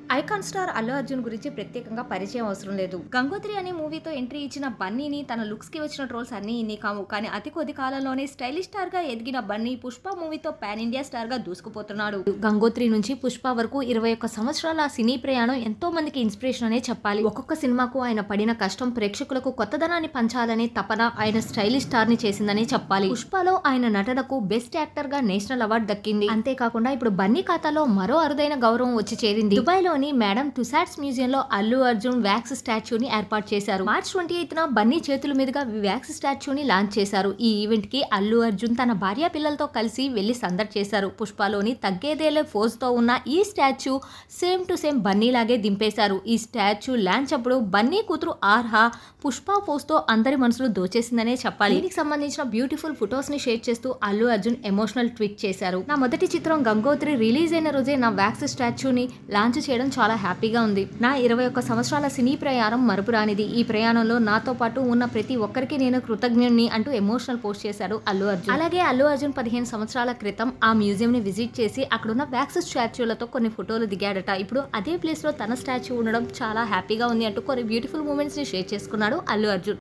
Icon star Allu Arjun గురించి ప్రత్యేకంగా పరిచయం అవసరం లేదు. 'గంగోత్రి' అనే మూవీతో ఎంట్రీ ఇచ్చిన బన్నీని తన లుక్స్ కి వచ్చిన ట్రోల్స్ అన్నీ ఇన్ని కావు. కానీ అతి కొద్ది కాలంలోనే స్టైలిష్ స్టార్ గా ఎదిగిన బన్నీ 'పుష్ప' మూవీతో పాన్ ఇండియా స్టార్ గా దూసుకుపోతున్నాడు. 'గంగోత్రి' నుంచి 'పుష్ప' వరకు 21 సంవత్సరాల సినీ ప్రయాణం ఎంతో మందికి ఇన్స్పిరేషన్ అనే చెప్పాలి. ఒక్కొక్క సినిమాకు ఆయన పడిన కష్టం ప్రేక్షకులకు కొత్తదనాన్ని పంచాలనే తపన ఆయన స్టైలిష్ స్టార్ ని చేసిందనే చెప్పాలి. 'పుష్పలో' ఆయన నటనకు బెస్ట్ యాక్టర్ గా నేషనల్ అవార్డు దక్కింది. అంతేకాకుండా ఇప్పుడు బన్నీ ఖాతాలో మరో అరుదైన గౌరవం వచ్చి చేరింది. దుబాయ్ లోని మేడం టుసాడ్స్ మ్యూజియం లో అల్లు అర్జున్ వ్యాక్స్ స్టాచ్యూని ఏర్పాటు చేశారు. మార్చ్ 28న బన్నీ చేతుల మీదుగా వ్యాక్స్ స్టాచ్యూని లాంచ్ చేశారు. ఈ ఈవెంట్ కి అల్లు అర్జున్ తన భార్య పిల్లలతో కలిసి వెళ్లి సందడి చేశారు. పుష్పలోని తగ్గేదేలే ఫోజ్ తో ఉన్న ఈ statue same to same Bunny లాగే దింపేశారు. ఈ స్టాచ్యూ లాంచ్ అప్పుడు బన్నీ కూతురు ఆర్హా పుష్ప పోజ్ తో అందరి మనసులు దోచేసిందనే చెప్పాలి. దీనికి సంబంధించిన బ్యూటిఫుల్ ఫొటోస్ ని షేర్ చేస్తూ అల్లు అర్జున్ ఎమోషనల్ ట్వీట్ చేశారు. నా మొదటి చిత్రం 'గంగోత్రి' రిలీజ్ అయిన రోజే నా వ్యాక్స్ స్టాచ్యూని లాంచ్ చేయడం చాలా హ్యాపీగా ఉంది. నా 21 సంవత్సరాల సినీ ప్రయాణం మరపురానిది. ఈ ప్రయాణంలో నాతో పాటు ఉన్న ప్రతి ఒక్కరికి నేను కృతజ్ఞుణ్ణి అంటూ ఎమోషనల్ పోస్ట్ చేశాడు అల్లు అర్జున్. అలాగే అల్లు అర్జున్ 15 సంవత్సరాల క్రితం ఆ మ్యూజియం ని విజిట్ చేసి అక్కడున్న వ్యాక్స్ స్టాచ్యూలతో కొన్ని ఫోటోలు దిగాడట. ఇప్పుడు అదే ప్లేస్ లో తన స్టాచ్యూ ఉండడం చాలా హ్యాపీగా ఉంది అంటూ కొన్ని బ్యూటిఫుల్ మూమెంట్స్ ని షేర్ చేసుకున్నాడు అల్లు అర్జున్.